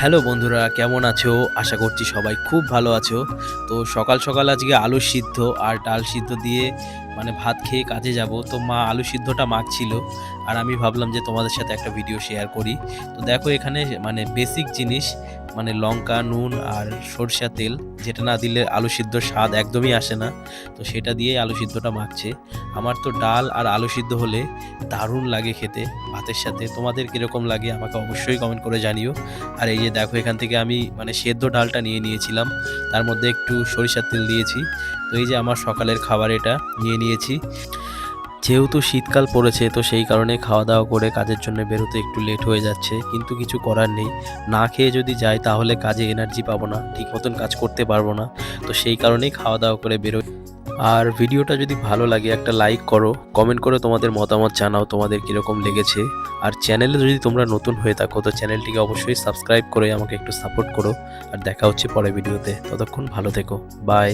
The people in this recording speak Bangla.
হ্যালো বন্ধুরা, কেমন আছো? আশা করছি সবাই খুব ভালো আছো। তো সকাল সকাল আজকে আলু সিদ্ধ আর ডাল সিদ্ধ দিয়ে ভাত খেয়ে কাজে যাব। তো মা আলু সিদ্ধটা মাখছিল আর আমি ভাবলাম যে তোমাদের সাথে একটা ভিডিও শেয়ার করি। তো দেখো এখানে বেসিক জিনিস লঙ্কা, নুন আর সরষের তেল, যেটা না দিলে আলু সিদ্ধর স্বাদ একদমই আসে না। তো সেটা দিয়েই আলু সিদ্ধটা মাখছে। আমার তো ডাল আর আলু সিদ্ধ হলে দারুণ লাগে খেতে ভাতের সাথে। তোমাদের কীরকম লাগে আমাকে অবশ্যই কমেন্ট করে জানিও। আর এই যে দেখো এখান থেকে আমি সেদ্ধ ডালটা নিয়ে নিয়েছিলাম, তার মধ্যে একটু সরিষার তেল দিয়েছি। তো এই যে আমার সকালের খাবার এটা নিয়ে নিয়েছি। যেহেতু শীতকাল পড়েছে তো সেই কারণে খাওয়া দাওয়া করে কাজের জন্য বেরোতে একটু লেট হয়ে যাচ্ছে, কিন্তু কিছু করার নেই। না খেয়ে যদি যাই তাহলে কাজে এনার্জি পাবো না, ঠিক মতন কাজ করতে পারবো না। তো সেই কারণেই খাওয়া দাওয়া করে বেরোই। আর ভিডিওটা যদি ভালো লাগে একটা লাইক করো, কমেন্ট করে তোমাদের মতামত জানাও তোমাদের কীরকম লেগেছে। আর চ্যানেলে যদি তোমরা নতুন হয়ে থাকো তো চ্যানেলটিকে অবশ্যই সাবস্ক্রাইব করে আমাকে একটু সাপোর্ট করো। আর দেখা হচ্ছে পরের ভিডিওতে, ততক্ষণ ভালো থেকো, বাই।